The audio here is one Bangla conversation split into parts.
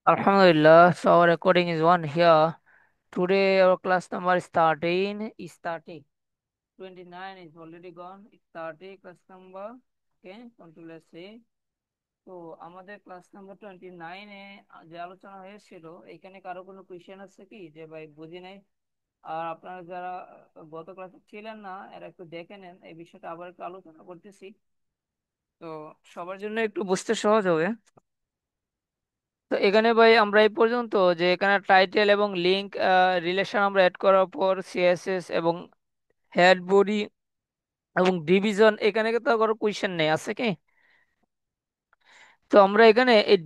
Alhamdulillah, so our recording is one here. Today our class number is 13 is 30. 29 is already gone. It's 30 class number. Okay, control let's see. তো আমাদের ক্লাস নাম্বার 29 যে আলোচনা হয়েছিল এখানে কারো কোনো কোয়েশ্চেন আছে কি যে ভাই বুঝি নাই? আর আপনারা যারা গত ক্লাসে ছিলেন না এরা একটু দেখে নেন, এই বিষয়টা আবার একটু আলোচনা করতেছি। তো সবার জন্য একটু বুঝতে সহজ হবে। তো এখানে ভাই আমরা এই পর্যন্ত যে এখানে টাইটেল এবং লিংক রিলেশন আমরা অ্যাড করার পর সিএসএস এবং হেড বডি এবং ডিভিশন, এখানে তো কোনো কোয়েশ্চেন নেই, আছে কি? তো আমরা এখানে এই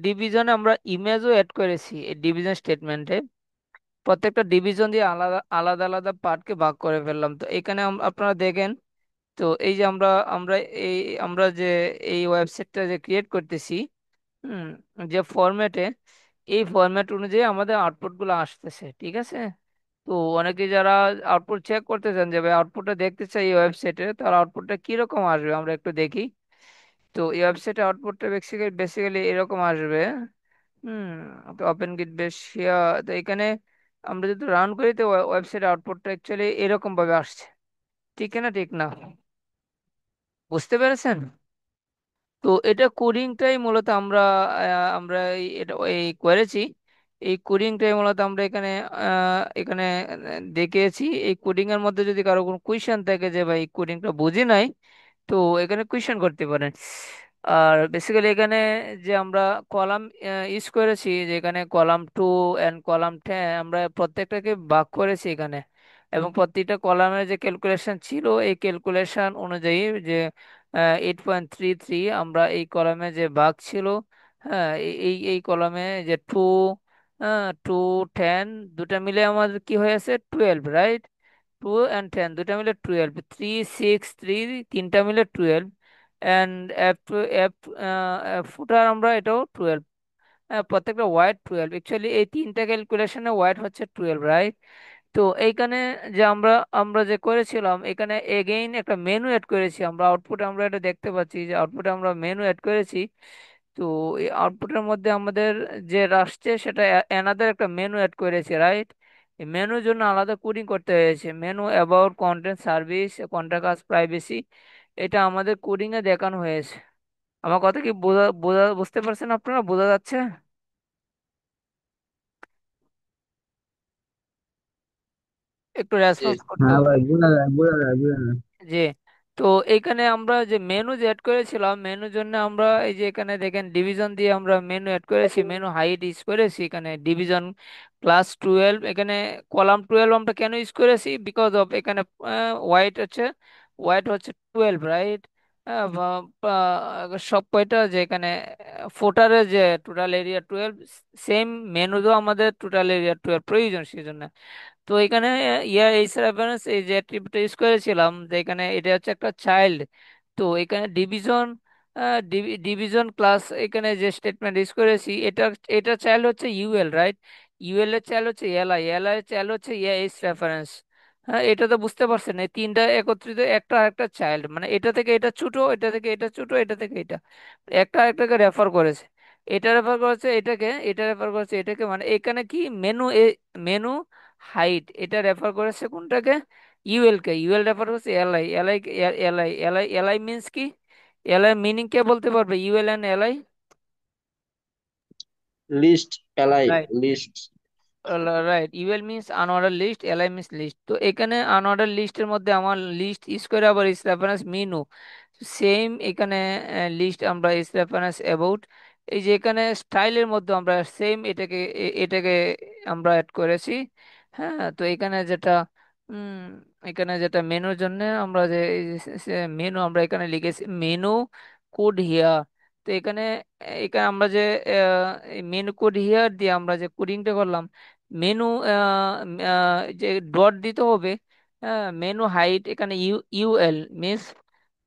ডিভিশনে আমরা ইমেজও অ্যাড করেছি এই ডিভিশন স্টেটমেন্টে। প্রত্যেকটা ডিভিশন দিয়ে আলাদা আলাদা আলাদা পার্টকে ভাগ করে ফেললাম। তো এখানে আপনারা দেখেন। তো এই যে আমরা আমরা এই আমরা যে এই ওয়েবসাইটটা যে ক্রিয়েট করতেছি, হুম, যে ফরম্যাটে, এই ফরম্যাট অনুযায়ী আমাদের আউটপুট গুলো আসতেছে, ঠিক আছে? তো অনেকে যারা আউটপুট চেক করতে চান যে ভাই আউটপুটটা দেখতে চাই এই ওয়েবসাইটে, তার আউটপুটটা কিরকম আসবে আমরা একটু দেখি। তো এই ওয়েবসাইটে আউটপুটটা বেসিক্যালি এরকম আসবে। হুম। তো ওপেন গিট বেশ, তো এখানে আমরা যদি রান করি তো ওয়েবসাইট আউটপুটটা অ্যাকচুয়ালি এরকম ভাবে আসছে। ঠিক না, ঠিক না? বুঝতে পেরেছেন? তো এটা কোডিংটাই মূলত আমরা এটা এই করেছি। এই কোডিংটাই মূলত আমরা এখানে দেখিয়েছি। এই কোডিং এর মধ্যে যদি কারো কোনো কোয়েশ্চেন থাকে যে ভাই কোডিংটা বুঝি নাই, তো এখানে কোয়েশ্চেন করতে পারেন। আর বেসিক্যালি এখানে যে আমরা কলাম ইউজ করেছি, যে এখানে কলাম 2 এন্ড কলাম 10 আমরা প্রত্যেকটাকে ভাগ করেছি এখানে। এবং প্রতিটা কলামের যে ক্যালকুলেশন ছিল এই ক্যালকুলেশন অনুযায়ী যে 8.33 আমরা এই কলামে যে ভাগ ছিল, হ্যাঁ, এই কলামে যে 2 10 দুটা মিলে আমাদের কি হয়েছে 12, রাইট? 2 and 10 দুটা মিলে 12, 3 6 3 তিনটা মিলে 12, অ্যান্ড এফ এফ ফুটার আমরা এটাও 12। প্রত্যেকটা ওয়াইড 12, অ্যাকচুয়ালি এই তিনটা ক্যালকুলেশনে ওয়াইড হচ্ছে 12, রাইট? তো এইখানে যে আমরা আমরা যে করেছিলাম এখানে এগেইন একটা মেনু অ্যাড করেছি আমরা আউটপুটে, আমরা এটা দেখতে পাচ্ছি যে আউটপুটে আমরা মেনু অ্যাড করেছি। তো এই আউটপুটের মধ্যে আমাদের যে আসছে সেটা অ্যানাদার একটা মেনু অ্যাড করেছে, রাইট? এই মেনুর জন্য আলাদা কোডিং করতে হয়েছে, menu about content service contract privacy, এটা আমাদের কোডিং এ দেখানো হয়েছে। আমার কথা কি বোঝা বোঝা বুঝতে পারছেন? আপনারা বোঝা যাচ্ছে? একটু জি। রেসপন্স করতে হ্যাঁ হবে। ভাই, বোঝা যায় বোঝা যায় বোঝা যায়। জি। তো এইখানে আমরা যে মেনু যে অ্যাড করেছিলাম, মেনুর জন্য আমরা এই যে এখানে দেখেন ডিভিশন দিয়ে আমরা মেনু অ্যাড করেছি, মেনু হাইট ইউজ করেছি এখানে ডিভিশন ক্লাস 12। এখানে কলাম 12 আমরা কেন ইউজ করেছি? বিকজ অফ এখানে ওয়াইট হচ্ছে ওয়াইট হচ্ছে 12, রাইট? সব কয়টা যে এখানে ফোটারের যে টোটাল এরিয়া 12, সেম মেনুতেও আমাদের টোটাল এরিয়া 12 প্রয়োজন, সেই জন্য। তো এখানে এইচ রেফারেন্স এই যে অ্যাট্রিবিউট ইউজ করেছিলাম, যে এখানে এটা হচ্ছে একটা চাইল্ড। তো এখানে ডিভিশন ক্লাস এখানে যে স্টেটমেন্ট ইউজ করেছি এটা এটা চাইল্ড হচ্ছে ইউএল, রাইট? ইউএল এর চাইল্ড হচ্ছে এলআই, এলআই এর চাইল্ড হচ্ছে এইচ রেফারেন্স। হ্যাঁ, এটা তো বুঝতে পারছেন, এই তিনটা একত্রিত একটা একটা চাইল্ড, মানে এটা থেকে এটা ছোট, এটা থেকে এটা ছোট, এটা থেকে এটা একটা একটাকে রেফার করেছে। এটা রেফার করেছে এটাকে, এটা রেফার করেছে এটাকে, মানে এখানে কি মেনু হাইট এটা রেফার করেছে কোনটাকে? ইউএল কে। ইউএল রেফার করছে LI, LI LI LI LI means কি? এলআই মিনিং কে বলতে পারবে? UL and LI. List, LI, list. Right, UL means unordered list, LI means list. তো এখানে আনঅর্ডার লিস্টের মধ্যে আমার লিস্ট ইউজ করে আবার ইস রেফারেন্স মেনু, সেম এখানে লিস্ট আমরা ইস রেফারেন্স অ্যাবাউট। এই যে এখানে স্টাইলের মধ্যে আমরা সেম এটাকে আমরা অ্যাড করেছি। হ্যাঁ, তো উম এখানে যেটা মেনুর জন্য আমরা যে মেনু আমরা এখানে লিখেছি মেনু কোড হিয়ার। তো এখানে এখানে আমরা যে মেনু কোড হিয়ার দিয়ে আমরা যে কোডিংটা করলাম, মেনু যে ডট দিতে হবে। মেনু হাইট এখানে ইউএল মিনস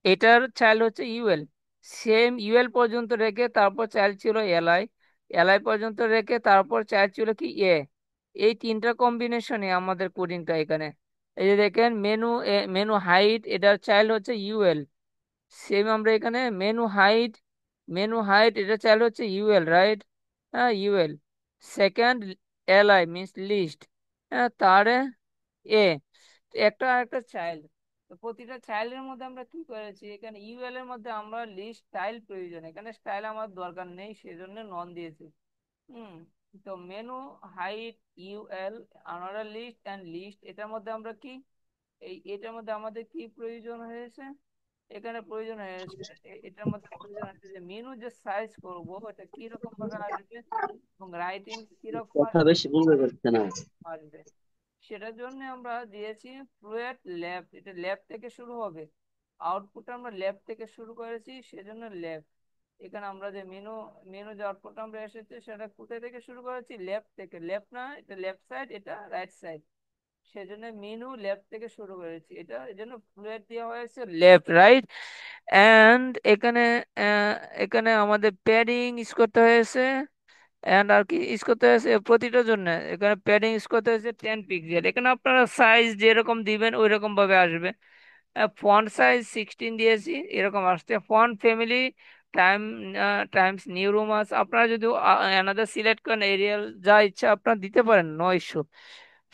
এটার চাইল্ড হচ্ছে ইউএল, সেম ইউএল পর্যন্ত রেখে তারপর চাইল্ড ছিল এলআই, এলআই পর্যন্ত রেখে তারপর চাইল্ড ছিল কি এই তিনটা কম্বিনেশনে আমাদের কোডিংটা এখানে। এই যে দেখেন মেনু হাইট এটার চাইল্ড হচ্ছে ইউএল, সেম আমরা এখানে মেনু হাইট এটার চাইল্ড হচ্ছে ইউএল, রাইট? হ্যাঁ, UL. Second, LI means list. হ্যাঁ, তার এ, একটা একটা চাইল্ড। তো প্রতিটা চাইল্ডের মধ্যে আমরা কি করেছি, এখানে ইউএল এর মধ্যে আমরা লিস্ট স্টাইল প্রয়োজন, এখানে স্টাইল আমার দরকার নেই, সেজন্য নন দিয়েছি। হুম। তো menu, height, UL, another list and list, এটার মধ্যে আমরা কি, এটার মধ্যে আমাদের কি প্রয়োজন হয়েছে, এখানে প্রয়োজন হয়েছে, এটার মধ্যে প্রয়োজন হয়েছে যে মেনু যে সাইজ করব এটা কি রকম ভাবে আসবে, এবং রাইটিং কিরকম কথা বেশি বুঝতে পারছে না। আসবে, সেটার জন্য আমরা দিয়েছি ফ্লুয়েড ল্যাব, এটা ল্যাব থেকে শুরু হবে, আউটপুট আমরা ল্যাব থেকে শুরু করেছি, সেজন্য ল্যাব। এখানে আমরা যে মেনু, যে আউটপুট আমরা এসেছে সেটা কোথায় থেকে শুরু করেছি, ল্যাব থেকে। ল্যাব না, এটা লেফট সাইড, এটা রাইট সাইড, সেজন্য মেনু লেফট থেকে শুরু করেছি, এটা এই জন্য ফ্লুয়েড দেওয়া হয়েছে লেফট রাইট। এন্ড এখানে আহ, এখানে আমাদের প্যাডিং ইউজ করতে হয়েছে, এন্ড আর কি ইউজ করতে হয়েছে প্রতিটার জন্য, এখানে প্যাডিং ইউজ করতে হয়েছে 10 পিক্সেল। এখানে আপনারা সাইজ যেরকম দিবেন ওই রকম ভাবে আসবে। ফন্ট সাইজ 16 দিয়েছি, এরকম আসছে। Font family time Times new romance, আপনারা যদি অ্যানাদার সিলেক্ট করেন এরিয়াল, যা ইচ্ছা আপনারা দিতে পারেন, নো ইস্যু।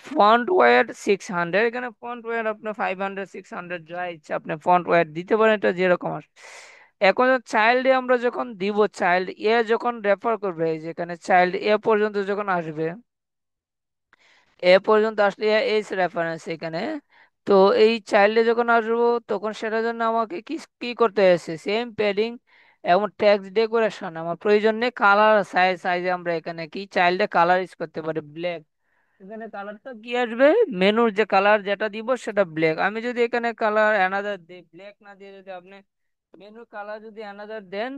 ফন্ট ওয়েট 600, এখানে ফন্ট ওয়েট আপনার 500 600 যা ইচ্ছা আপনি ফন্ট ওয়েট দিতে পারেন, এটা যেরকম আসে। এখন চাইল্ডে আমরা যখন দিব, চাইল্ড এ যখন রেফার করবে, এই যেখানে চাইল্ড এ পর্যন্ত যখন আসবে, এ পর্যন্ত আসলে এইচ রেফারেন্স এখানে। তো এই চাইল্ডে যখন আসবো তখন সেটার জন্য আমাকে কি কি করতে হয়েছে, সেম প্যাডিং এবং টেক্সট ডেকোরেশন আমার প্রয়োজন নেই। কালার সাইজে আমরা এখানে কি চাইল্ডে কালার ইউজ করতে পারি ব্ল্যাক। এখানে কালারটা কি আসবে, মেনুর যে কালার যেটা দিব সেটা ব্ল্যাক। আমি যদি এখানে কালার অ্যানাদার দিই, ব্ল্যাক না দিয়ে যদি আপনি মেনুর কালার যদি অ্যানাদার দেন,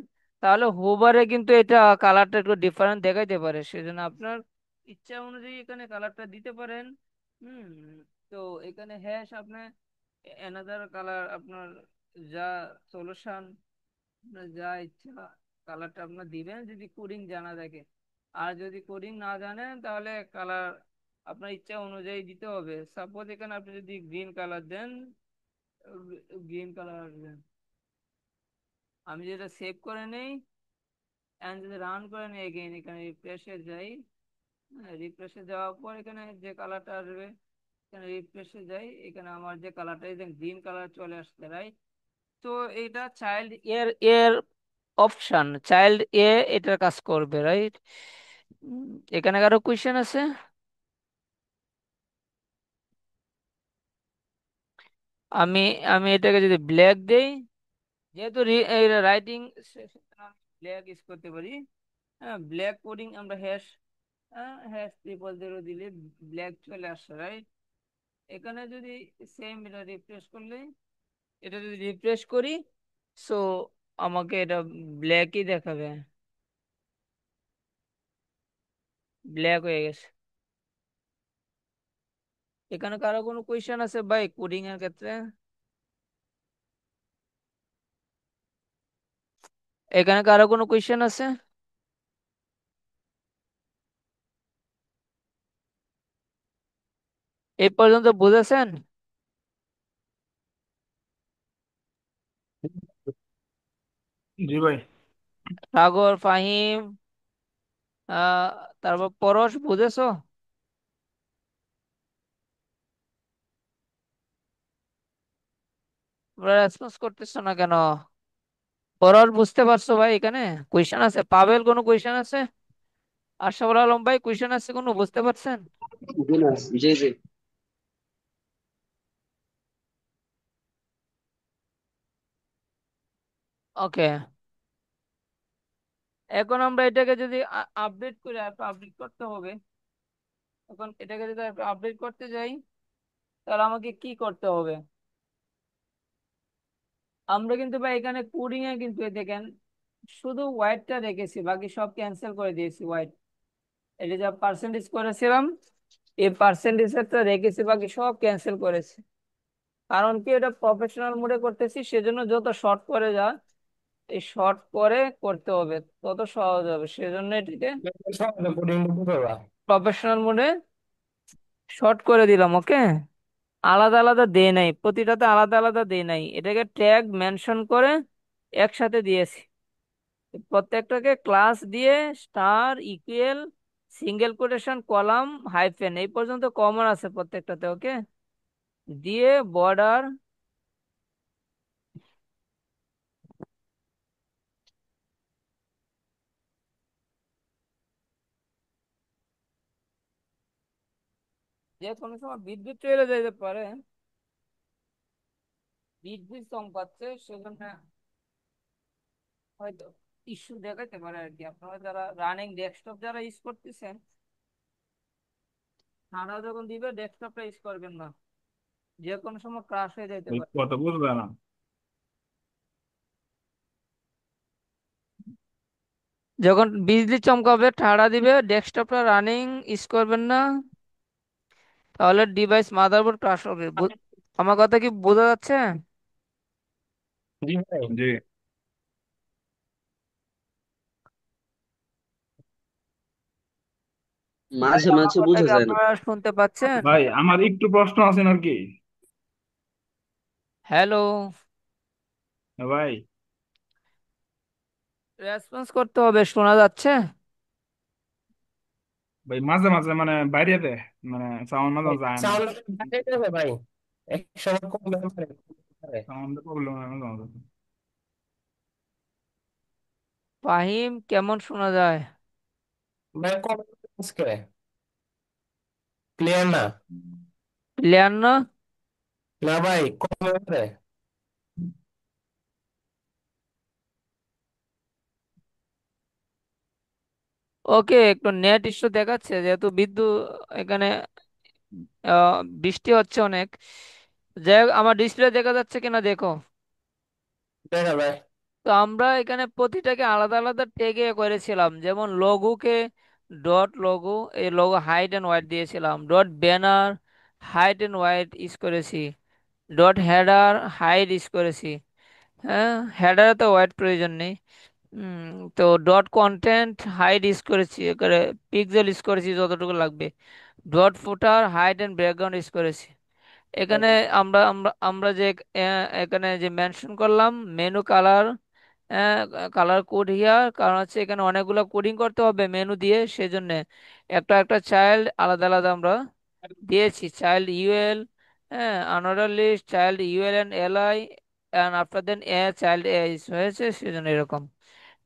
তাহলে হোভারে কিন্তু এটা কালারটা একটু ডিফারেন্ট দেখাইতে পারে, সেজন্য আপনার ইচ্ছা অনুযায়ী এখানে কালারটা দিতে পারেন। হুম। তো এখানে হ্যাশ আপনার অ্যানাদার কালার, আপনার যা সলিউশন, আপনার যা ইচ্ছা কালারটা আপনার দিবেন, যদি কোডিং জানা থাকে। আর যদি কোডিং না জানেন তাহলে কালার আপনার ইচ্ছা অনুযায়ী দিতে হবে। সাপোজ এখানে আপনি যদি গ্রিন কালার দেন, গ্রিন কালার আসবে। আমি যেটা সেভ করে নেই, এন্ড যদি রান করে নেই, এগেইন এখানে রিফ্রেশে যাই। রিফ্রেশে যাওয়ার পর এখানে যে কালারটা আসবে, এখানে রিফ্রেশে যাই, এখানে আমার যে কালারটা গ্রিন কালার চলে আসছে, রাইট। তো এটা চাইল্ড এর এর অপশন, চাইল্ড এ এটার কাজ করবে, রাইট। এখানে কারো কোয়েশ্চেন আছে? আমি আমি এটাকে যদি ব্ল্যাক দেই, যেহেতু রাইটিং ব্ল্যাক ইউজ করতে পারি। হ্যাঁ, ব্ল্যাক কোডিং আমরা হ্যাশ, হ্যাশ 000 দিলে ব্ল্যাক চলে আসছে, রাইট। এখানে যদি সেম এটা রিফ্রেশ করলে, এটা যদি রিফ্রেশ করি, সো আমাকে এটা ব্ল্যাকই দেখাবে, ব্ল্যাক হয়ে গেছে। এখানে কারো কোনো কোয়েশ্চেন আছে ভাই কোডিং এর ক্ষেত্রে? এখানে কারো কোনো কোয়েশ্চেন আছে? এই পর্যন্ত বুঝেছেন? জি ভাই। সাগর, ফাহিম, আহ তারপর পরশ, বুঝেছো? তোমরা রেসপন্স করতেছো না কেন? পরশ বুঝতে পারছো ভাই? এখানে কোয়েশ্চেন আছে? পাবেল, কোনো কোয়েশ্চেন আছে? আশরাফুল আলম ভাই, কোয়েশ্চেন আছে কোনো, বুঝতে পারছেন? জি না, জি জি। ওকে। এখন আমরা এটাকে যদি আপডেট করে, আপডেট করতে হবে। এখন এটাকে যদি আপডেট করতে যাই, তাহলে আমাকে কি করতে হবে? আমরা কিন্তু ভাই এখানে কোডিং এ কিন্তু দেখেন শুধু হোয়াইটটা রেখেছি, বাকি সব ক্যান্সেল করে দিয়েছি হোয়াইট। এটা যা পার্সেন্টেজ করেছিলাম, এই পার্সেন্টেজটা রেখেছি, বাকি সব ক্যান্সেল করেছি। কারণ কি, এটা প্রফেশনাল মোডে করতেছি, সেজন্য যত শর্ট করে যা, এই শর্ট করে করতে হবে, তত সহজ হবে, সেজন্য এটিকে কোডিং বুঝতে পারবা। প্রফেশনাল মোডে শর্ট করে দিলাম। ওকে। আলাদা আলাদা দে নাই, প্রতিটাতে আলাদা আলাদা দে নাই, এটাকে ট্যাগ মেনশন করে একসাথে দিয়েছি। প্রত্যেকটাকে ক্লাস দিয়ে star equal single quotation column hyphen এই পর্যন্ত কমন আছে প্রত্যেকটাতে, ওকে। দিয়ে বর্ডার যে কোনো সময় বিদ্যুৎ চলে যেতে পারে, বিদ্যুৎ চমকাচ্ছে সেজন্য হয়তো ইস্যু দেখাতে পারে আর কি। আপনারা যারা রানিং ডেস্কটপ যারা ইউজ করতেছেন, ঠান্ডা যখন দিবে ডেস্কটপটা ইউজ করবেন না, যে কোনো সময় ক্রাশ হয়ে যেতে এই পারে। কথা বুঝবে না। যখন বিজলি চমকাবে ঠাড়া দিবে ডেস্কটপটা রানিং ইউজ করবেন না, তাহলে ডিভাইস মাদারবোর্ড ক্রাশ হবে। আমার কথা কি বোঝা যাচ্ছে? জি ভাই। জি ভাই মাঝে আমার মাঝে কথা বোঝা কি যায় না। আপনারা শুনতে পাচ্ছেন? ভাই, আমার একটু প্রশ্ন আছে আর কি। হ্যালো, ভাই, রেসপন্স করতে হবে, শোনা যাচ্ছে? ভাই মাঝে মাঝে মানে বাইরে দেয়, মানে সাউন্ড মাঝে মাঝে আয় না। সাউন্ড যাবে ভাই, এক সময় কমবে পারে। সাউন্ড প্রবলেম হয় মাঝে মাঝে। ফাহিম কেমন শোনা যায়? ভাই কম করে, ক্লিয়ার না। ক্লিয়ার না? না ভাই কমবে পারে। ওকে, একটু নেট ইস্যু দেখাচ্ছে যেহেতু বিদ্যুৎ এখানে বৃষ্টি হচ্ছে অনেক। যাই হোক, আমার ডিসপ্লে দেখা যাচ্ছে কিনা দেখো। দেখা ভাই। তো আমরা এখানে প্রতিটাকে আলাদা আলাদা ট্যাগে করেছিলাম, যেমন লঘুকে ডট লঘু, এই লঘু হাইট এন্ড ওয়াইট দিয়েছিলাম। Dot banner height and width use করেছি। ডট হেডার হাইট ইউজ করেছি। হ্যাঁ, হেডারে তো ওয়াইট প্রয়োজন নেই। উম, তো ডট কন্টেন্ট হাইট ইউজ করেছি, এবারে পিক্সেল ইউজ করেছি যতটুকু লাগবে। Dot footer height and background use করেছি। এখানে আমরা আমরা আমরা যে এখানে যে মেনশন করলাম menu colour, colour code here, কারণ হচ্ছে এখানে অনেকগুলো কোডিং করতে হবে মেনু দিয়ে, সেজন্য একটা একটা চাইল্ড আলাদা আলাদা আমরা দিয়েছি। চাইল্ড ইউএল, হ্যাঁ, unorder list, child UL and LI, and after then A child A হয়েছে, সেজন্য এরকম।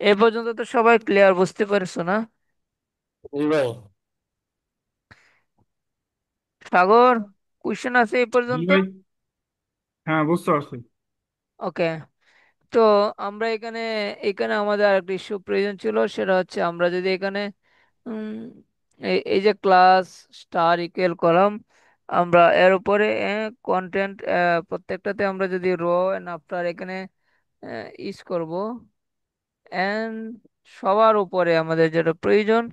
এ পর্যন্ত তো সবাই ক্লিয়ার, বুঝতে পারছো না? জি ভাই। সাগর, কোশ্চেন আছে এই জি পর্যন্ত? ভাই, হ্যাঁ বুঝতে পারছি। ওকে। তো আমরা এখানে এখানে আমাদের আরেকটা ইস্যু প্রয়োজন ছিল, সেটা হচ্ছে আমরা যদি এখানে উম, এই যে ক্লাস স্টার ইকুয়াল কলাম, আমরা এর উপরে কন্টেন্ট প্রত্যেকটাতে আমরা যদি রো এন্ড আফটার এখানে ইউজ করব, এন্ড সবার উপরে আমাদের যেটা প্রয়োজন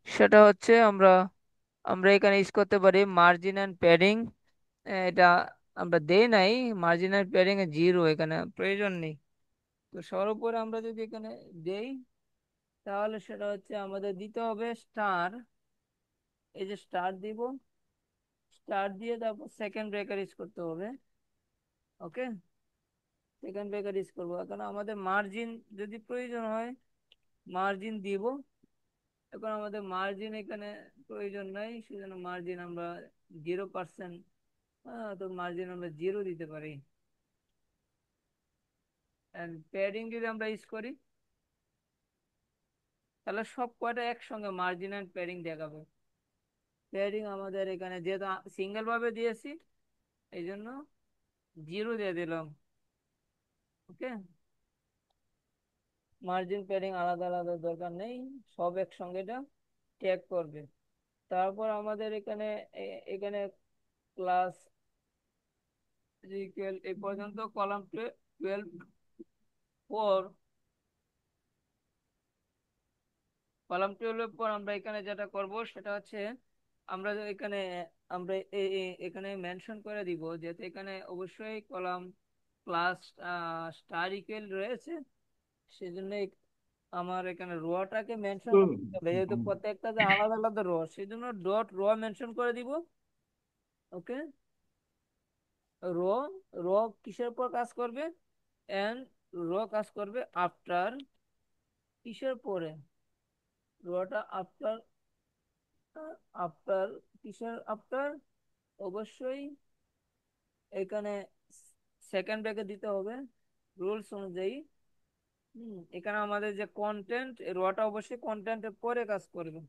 সেটা হচ্ছে আমরা আমরা এখানে ইউজ করতে পারি মার্জিন অ্যান্ড প্যাডিং। এটা আমরা দেই নাই, মার্জিন অ্যান্ড প্যাডিং এ 0, এখানে প্রয়োজন নেই। তো সবার উপরে আমরা যদি এখানে দেই, তাহলে সেটা হচ্ছে আমাদের দিতে হবে স্টার। এই যে স্টার দিব, স্টার দিয়ে তারপর সেকেন্ড ব্রেকার ইউজ করতে হবে, ওকে। সেকেন্ড ব্রেকার ইউজ করবো এখন আমাদের মার্জিন যদি প্রয়োজন হয় মার্জিন দিব। এখন আমাদের মার্জিন এখানে প্রয়োজন নাই, সেজন্য মার্জিন আমরা 0%, তো মার্জিন আমরা 0 দিতে পারি। এন্ড প্যাডিং যদি আমরা ইউজ করি, তাহলে সব কয়টা একসঙ্গে মার্জিন এন্ড প্যাডিং দেখাবে। প্যাডিং আমাদের এখানে যেহেতু সিঙ্গেল ভাবে দিয়েছি, এই জন্য 0 দিয়ে দিলাম, ওকে। মার্জিন প্যাডিং আলাদা আলাদা দরকার নেই, সব একসঙ্গে এটা ট্যাগ করবে। তারপর আমাদের এখানে এখানে ক্লাস এই পর্যন্ত কলাম 12 পর, কলাম 12 পর আমরা এখানে যেটা করব সেটা হচ্ছে আমরা যে এখানে আমরা এখানে মেনশন করে দিব, যেহেতু এখানে অবশ্যই কলাম ক্লাস স্টার ইকুয়াল রয়েছে, সেজন্য আমার এখানে রোটাকে মেনশন তো করতে হবে, যেহেতু প্রত্যেকটা যে আলাদা আলাদা রো, সেজন্য ডট রো মেনশন করে দিব, ওকে। রো, রো কিসের উপর কাজ করবে? এন্ড রো কাজ করবে আফটার কিসের পরে? রোয়াটা আফটার, আফটার, কিসের আফটার? অবশ্যই এখানে সেকেন্ড ব্র্যাকেট দিতে হবে রুলস অনুযায়ী। এখানে আমাদের যে কন্টেন্ট, রোয়াটা অবশ্যই কন্টেন্টের পরে কাজ করবে,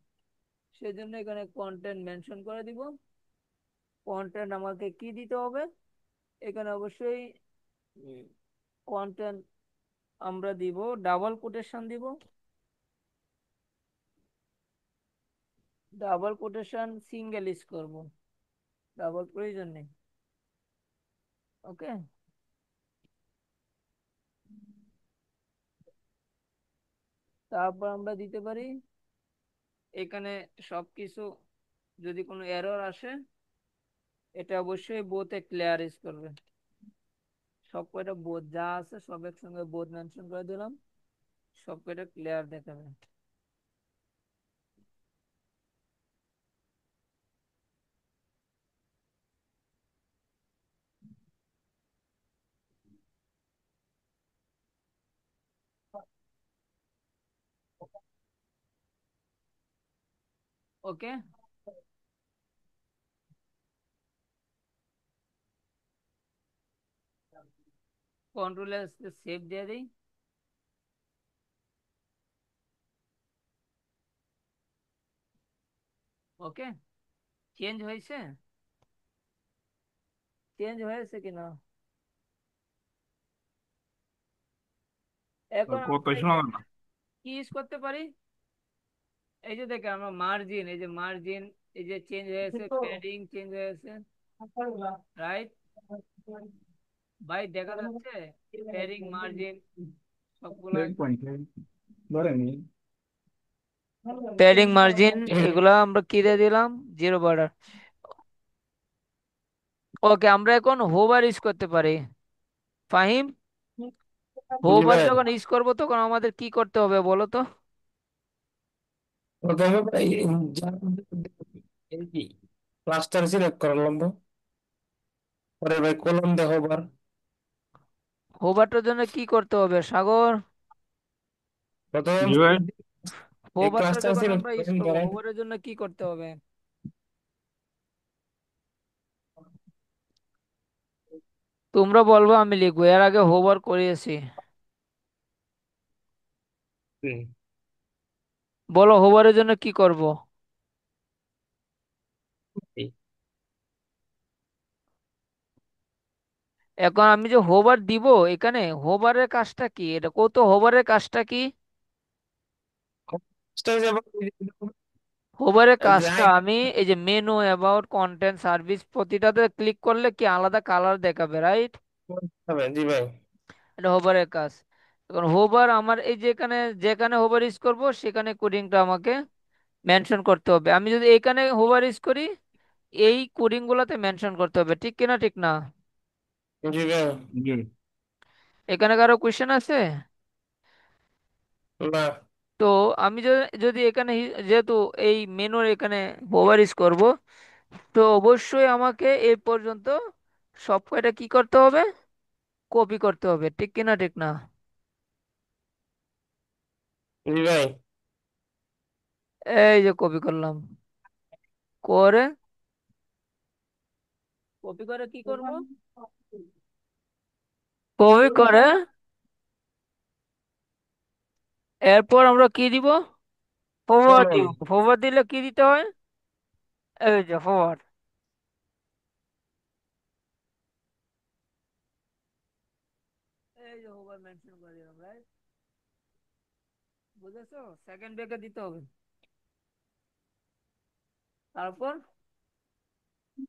সেই জন্য এখানে কন্টেন্ট মেনশন করে দিব। কন্টেন্ট আমাকে কি দিতে হবে? এখানে অবশ্যই কন্টেন্ট আমরা দিব, ডাবল কোটেশন দিব, ডাবল কোটেশন সিঙ্গেল ইউজ করব, ডাবল প্রয়োজন নেই। ওকে, তারপর আমরা দিতে পারি এখানে সবকিছু, যদি কোনো এরর আসে এটা অবশ্যই বোথে ক্লিয়ার ইউজ করবে। সব কয়টা বোথ যা আছে সব একসঙ্গে বোথ মেনশন করে দিলাম, সব কয়টা ক্লিয়ার দেখাবে। ওকে, কন্ট্রোল এস সেভ দিয়ে দিই। ওকে, চেঞ্জ হয়েছে, চেঞ্জ হয়েছে কিনা? এখন আমরা কতই শোনা যায় না। কি ইউজ করতে পারি? এই যে দেখে আমরা মার্জিন, এই যে মার্জিন, এই যে চেঞ্জ হয়েছে, প্যাডিং চেঞ্জ হয়েছে, রাইট? ভাই দেখা যাচ্ছে প্যাডিং মার্জিন সবগুলা, এক পয়েন্ট ধরেনি। প্যাডিং মার্জিন এগুলা আমরা কি দিয়ে দিলাম? Zero border. ওকে, আমরা এখন হোভার ইউজ করতে পারি। ফাহিম, জি হোভার ভাই। যখন ইউজ করবো তখন আমাদের কি করতে হবে বলো তো? প্রথমে ভাই এই কি ক্লাস্টার সিলেক্ট করা লাগবে। পরে ভাই কলম দেখো বার। হোভারটার জন্য কি করতে হবে সাগর? প্রথমে জি ভাই। এই হোভারটা ক্লাস্টার যখন সিলেক্ট আমরা ইউজ করেন করবো, ধরেন। হোভারের জন্য কি করতে হবে? তোমরা বলবো আমি লিখবো, এর আগে হোভার করিয়েছি। হুম, বলো হোভারের জন্য কি করব? এই এখন আমি যে হোভার দিব, এখানে হোভারের কাজটা কি? এটা কত, হোভারের কাজটা কি? ক্লাস্টার যাবে হোভারের এই যে কাজটা আমি এই যে মেনু, অ্যাবাউট, কন্টেন্ট, সার্ভিস প্রতিটাতে ক্লিক করলে কি আলাদা কালার দেখাবে, রাইট? হবে জি ভাই। এটা হোভারের কাজ। এখন হোভার আমার এই যেখানে, যেখানে হোভার ইউজ করব সেখানে কোডিংটা আমাকে মেনশন করতে হবে। আমি যদি এখানে হোভার ইউজ করি এই কোডিং গুলাতে মেনশন করতে হবে, ঠিক কিনা ঠিক না? জি ভাই। জি। এখানে কারো কোয়েশ্চেন আছে? না। তো আমি যদি যদি এখানে যেহেতু এই মেনুর এখানে হোভার ইউজ করব, তো অবশ্যই আমাকে এই পর্যন্ত সব কয়টা কি করতে হবে? কপি করতে হবে, ঠিক কিনা ঠিক না? জি ভাই। এই যে কপি করলাম, করে কপি করে কি করব? কপি করে এরপর আমরা কি দিব? ফরওয়ার্ড কলম। দিব। ফরওয়ার্ড দিলে কি দিতে হয়? এই যে ফরওয়ার্ড, এই যে হোভার মেনশন করে দিলাম, রাইট? বুঝেছো? সেকেন্ড ব্রেকে দিতে হবে। তারপর,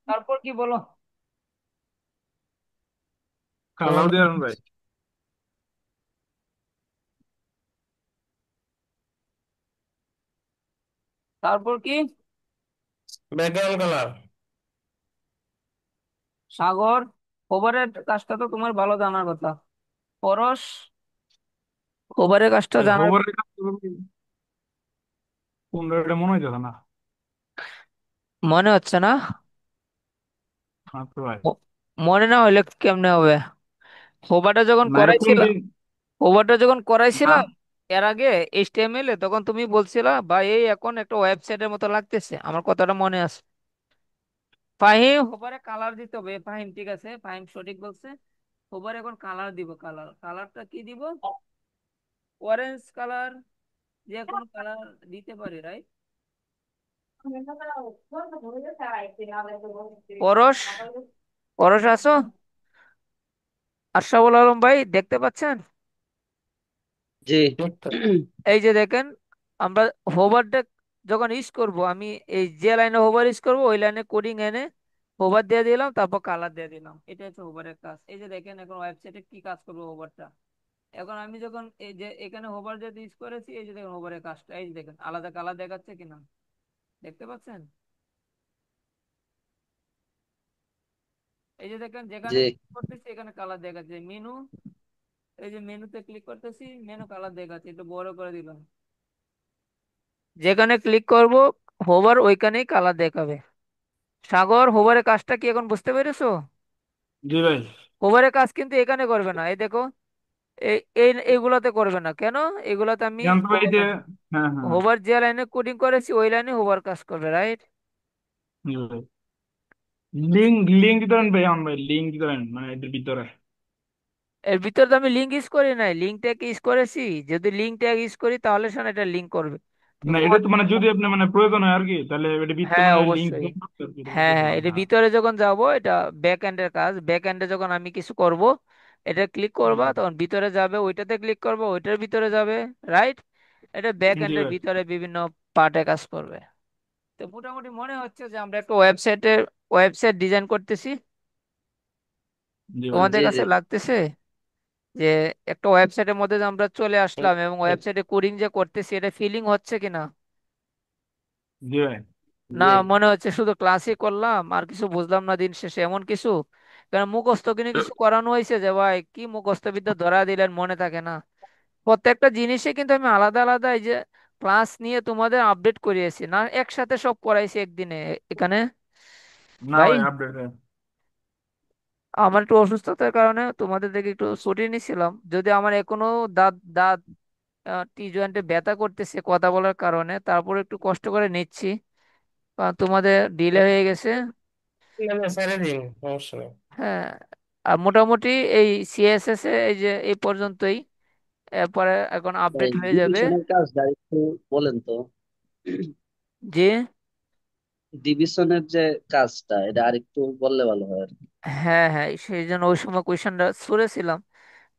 তারপর কি বলো? কালার দিয়ে ভাই। তারপর কি? Background colour. সাগর, ওভারের কাজটা তো তোমার ভালো জানার কথা। পরশ, ওভারের কাজটা জানার হোভারের কাজ কোনটা এটা মনে হইতেছে না। মনে হচ্ছে না? আচ্ছা ভাই। ও- মনে না হলে কেমনে হবে? ওভারটা যখন না এটা কোন করাইছিলাম, দিন? ওভারটা যখন না করাইছিলাম এর আগে এইচটিএমএল এ তখন তুমি বলছিলা ভাই এই এখন একটা ওয়েবসাইটের মতো লাগতেছে, আমার কথাটা মনে আছে। ফাহিম হোভারে কালার দিতে হবে, ফাহিম ঠিক আছে, ফাহিম সঠিক বলছে। হোভারে এখন কালার দিব, কালারটা কি দিব? অরেঞ্জ কালার, যে কোনো কালার দিতে পারি, রাইট? পরশ, পরশ আসো, আশরাফুল আলম ভাই দেখতে পাচ্ছেন? জি। দেখতে এই যে দেখেন, আমরা হোভারটা যখন ইউজ করব, আমি এই যে লাইনে হোভার ইউজ করব ওই লাইনে কোডিং এনে হোভার দিয়ে দিলাম, তারপর কালার দিয়ে দিলাম। এটা হচ্ছে হোভারের কাজ। এই যে দেখেন এখন ওয়েবসাইটে কি কাজ করবো হোভারটা। এখন আমি যখন এই যে এখানে হোভার যদি ইউজ করেছি, এই যে দেখেন হোভারের কাজটা, এই যে দেখেন আলাদা কালার দেখাচ্ছে কিনা, দেখতে পাচ্ছেন? এই যে দেখেন যেখানে জি ক্লিক করতেছি এখানে কালার দেখাচ্ছে মেনু। এই যে মেনুতে ক্লিক করতেছি, মেনু কালার দেখাচ্ছে, একটু বড় করে দিলাম। যেখানে ক্লিক করব হোভার ওইখানেই কালার দেখাবে। সাগর, হোভারের কাজটা কি এখন বুঝতে পেরেছো? জি ভাই। হোভারের কাজ কিন্তু এখানে করবে না, এই দেখো, এই এই এইগুলাতে করবে না কেন? এগুলাতে আমি জানতো ভাই যে, হ্যাঁ হ্যাঁ, হোভার যে লাইনে কোডিং করেছি ওই লাইনে হোভার কাজ করবে, রাইট? জি ভাই। লিঙ্ক লিঙ্ক দিতে পারেন ভাই, আমার ভাই লিঙ্ক দিতে পারেন মানে এদের ভিতরে। এর ভিতরে তো আমি লিঙ্ক ইউজ করি নাই, লিঙ্ক ট্যাগ ইউজ করেছি। যদি লিঙ্ক ট্যাগ ইউজ করি তাহলে শোন এটা লিঙ্ক করবে। তুমি না এটা কোড, তো মানে যদি আপনি মানে প্রয়োজন হয় আর কি, তাহলে এটা ভিতরে হ্যাঁ মানে লিঙ্ক অবশ্যই, যোগ করতে আর কি, এটা হ্যাঁ করতে হ্যাঁ, পারেন, এটা হ্যাঁ। ভিতরে যখন যাব, এটা ব্যাক এন্ডের কাজ। ব্যাক এন্ডে যখন আমি কিছু করব, এটা ক্লিক করবা তখন ভিতরে যাবে, ওইটাতে ক্লিক করবো ওইটার ভিতরে যাবে, রাইট? এটা ব্যাক জি এন্ডের ভাই। ভিতরে বিভিন্ন পার্টে কাজ করবে। তো মোটামুটি মনে হচ্ছে যে আমরা একটা ওয়েবসাইট ডিজাইন করতেছি। জি ভাই। তোমাদের জি জি কাছে লাগতেছে যে একটা ওয়েবসাইটের মধ্যে যে আমরা চলে আসলাম এবং ওয়েবসাইটে কোডিং যে করতেছি, এটা ফিলিং হচ্ছে কিনা? জি ভাই। না জি মনে হচ্ছে শুধু ক্লাসই করলাম আর কিছু বুঝলাম না দিন শেষে, এমন কিছু? কারণ মুখস্থ কিনে কিছু করানো হয়েছে যে ভাই কি মুখস্থ বিদ্যা ধরা দিলেন, মনে থাকে না। প্রত্যেকটা জিনিসে কিন্তু আমি আলাদা আলাদা এই যে ক্লাস নিয়ে তোমাদের আপডেট করিয়েছি না, একসাথে সব করাইছি একদিনে এখানে। না ভাই ভাই আপডেট। আমার একটু অসুস্থতার কারণে তোমাদের থেকে একটু ছুটি নিছিলাম, যদি আমার এখনো দাঁত দাঁত টি জয়েন্টে ব্যথা করতেছে কথা বলার কারণে, তারপর একটু কষ্ট করে নিচ্ছি কারণ তোমাদের ডিলে হয়ে গেছে। ছেড়ে দিন, সমস্যা নেই। হ্যাঁ, আর মোটামুটি এই সিএসএস এ এই যে এই পর্যন্তই, এরপরে এখন আপডেট হয়ে যাবে। ডিভিশনের কাজটা একটু বলেন তো। যে ডিভিশনের যে কাজটা এটা আরেকটু বললে ভালো হয় আর কি। হ্যাঁ হ্যাঁ, সেই জন্য ওই সময় কোয়েশনটা ছুড়েছিলাম,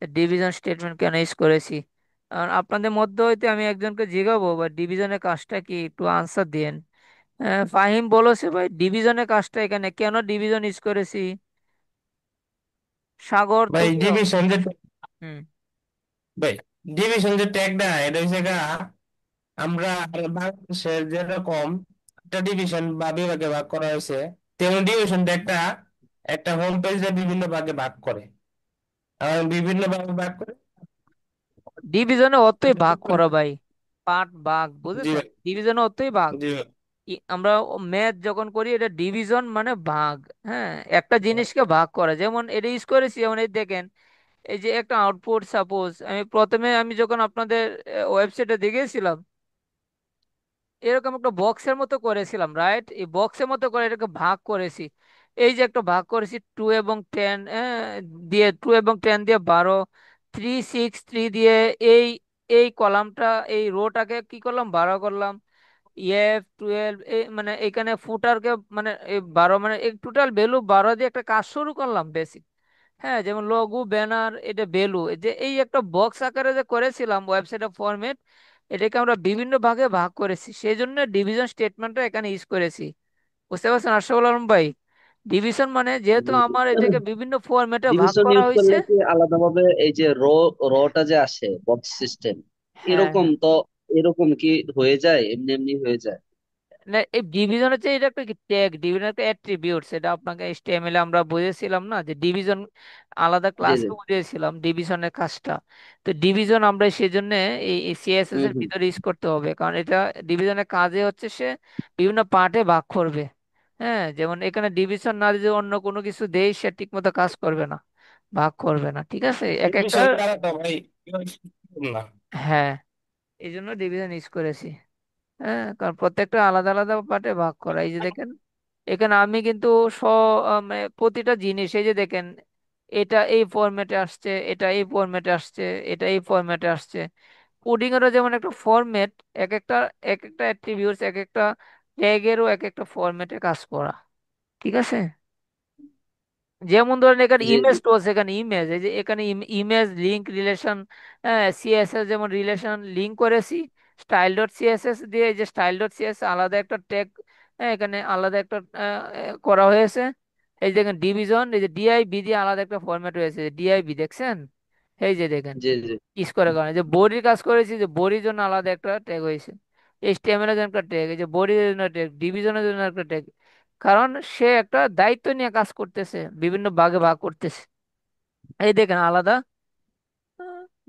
ডিভিশন স্টেটমেন্ট কেন ইউজ করেছি। আর আপনাদের মধ্যে হইতে আমি একজনকে জিগাবো বা ডিভিশনের কাজটা কি, একটু আনসার দিয়েন। ফাহিম বলেছে ভাই ডিভিশনের কাজটা এখানে কেন ডিভিশন ইউজ করেছি। সাগর ভাই তুমিও। ডিভিশন যে হুম। ভাই ডিভিশন যে ট্যাগটা, এটা হচ্ছে গা, আমরা বাংলাদেশের যেরকম একটা ডিভিশন বা বিভাগে ভাগ করা হয়েছে, তেমন ডিভিশন একটা একটা হোম পেজে বিভিন্ন ভাগে ভাগ করে, আর বিভিন্ন ভাগে ভাগ করে। ডিভিশনে অতই ভাগ করা ভাই, পার্ট ভাগ জি বুঝেছেন, ভাই। ডিভিশনে অতই ভাগ। জি ভাই। আমরা ম্যাথ যখন করি এটা ডিভিশন মানে ভাগ। হ্যাঁ, একটা জিনিসকে ভাগ করা, যেমন এটা ইউজ করেছি, যেমন এই দেখেন, এই যে একটা আউটপুট, সাপোজ আমি প্রথমে আমি যখন আপনাদের ওয়েবসাইটে দেখেছিলাম এরকম একটা বক্সের মতো করেছিলাম, রাইট? এই বক্সের মতো করে এটাকে ভাগ করেছি। এই যে একটা ভাগ করেছি 2 এবং 10 দিয়ে, 2 এবং 10 দিয়ে 12, 3 6 3 দিয়ে এই এই কলামটা, এই রোটাকে কি করলাম, 12 করলাম। F12 এই মানে এখানে ফুটারকে মানে এই 12 মানে এই টোটাল ভ্যালু 12 দিয়ে একটা কাজ শুরু করলাম বেসিক। হ্যাঁ, যেমন লঘু ব্যানার, এটা ভ্যালু, যে এই একটা বক্স আকারে যে করেছিলাম ওয়েবসাইটের ফরম্যাট, এটাকে আমরা বিভিন্ন ভাগে ভাগ করেছি, সেই জন্য ডিভিশন স্টেটমেন্টটা এখানে ইউজ করেছি। বুঝতে পারছেন আশরাফুল আলম ভাই? ডিভিশন মানে যেহেতু আমার এটাকে বিভিন্ন ফরম্যাটে ভাগ ডিভিশন করা ইউজ হয়েছে। করলে কি আলাদাভাবে এই যে রটা যে আসে বক্স সিস্টেম হ্যাঁ এরকম হ্যাঁ, তো, এরকম কি হয়ে যায়, এমনি এমনি হয়ে যায়? না এই ডিভিশন হচ্ছে এটা একটা ট্যাগ, ডিভিশন একটা অ্যাট্রিবিউট, সেটা আপনাকে এইচটিএমএল এ আমরা বুঝেছিলাম না যে ডিভিশন, আলাদা জি জি। ক্লাসে বুঝিয়েছিলাম ডিভিশনের কাজটা। তো ডিভিশন আমরা সেই জন্য এই সিএসএস হম এর হম। ভিতরে ইউজ করতে হবে, কারণ এটা ডিভিশনের কাজে হচ্ছে সে বিভিন্ন পার্টে ভাগ করবে। হ্যাঁ, যেমন এখানে ডিভিশন না দিয়ে অন্য কোনো কিছু দেই সে ঠিক মতো কাজ করবে না, ভাগ করবে না, ঠিক আছে এক একটা। ডিভিশন দ্বারা তো ভাই না। হ্যাঁ, এই জন্য ডিভিশন ইউজ করেছি। হ্যাঁ, কারণ প্রত্যেকটা আলাদা আলাদা পার্টে ভাগ করা। এই যে দেখেন, এখানে আমি কিন্তু স মানে প্রতিটা জিনিস, এই যে দেখেন, এটা এই ফরম্যাটে আসছে, এটা এই ফরম্যাটে আসছে, এটা এই ফরম্যাটে আসছে। কোডিং এরও যেমন একটা ফরম্যাট, এক একটা অ্যাট্রিবিউটস, এক একটা ট্যাগেরও এক একটা ফরম্যাটে কাজ করা। ঠিক আছে। যেমন ধরেন এখানে জি ইমেজ জি তো আছে, এখানে ইমেজ, এই যে এখানে ইমেজ লিঙ্ক রিলেশন, সিএসএস যেমন রিলেশন লিঙ্ক করেছি স্টাইল ডট সিএসএস দিয়ে, এই যে স্টাইল ডট সিএসএস আলাদা একটা ট্যাগ, এখানে আলাদা একটা করা হয়েছে। এই দেখেন ডিভিশন, এই যে ডিআইবি দিয়ে আলাদা একটা ফরম্যাট হয়েছে, ডিআইবি দেখছেন, এই যে দেখেন জি জি ইস করে কারণে যে বডির কাজ করেছি, যে বডির জন্য আলাদা একটা ট্যাগ হয়েছে, এইচটিএমএল এর জন্য একটা ট্যাগ, এই যে বডির জন্য ট্যাগ, ডিভিশনের জন্য একটা ট্যাগ। কারণ সে একটা দায়িত্ব নিয়ে কাজ করতেছে, বিভিন্ন ভাগে ভাগ করতেছে। এই দেখেন আলাদা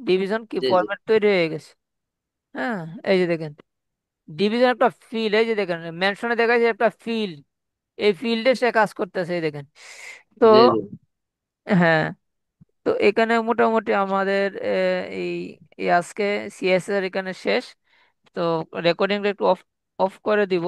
ডিভিশন কি জি জি ফরম্যাট তৈরি হয়ে গেছে। হ্যাঁ, এই যে দেখেন ডিভিশন একটা ফিল্ড, এই যে দেখেন মেনশনে দেখা যায় একটা ফিল্ড, এই ফিল্ডে সে কাজ করতেছে, এই দেখেন। তো জি জি হ্যাঁ, তো এখানে মোটামুটি আমাদের এই এই আজকে সিএসএস এখানে শেষ। তো রেকর্ডিংটা একটু অফ অফ করে দিব।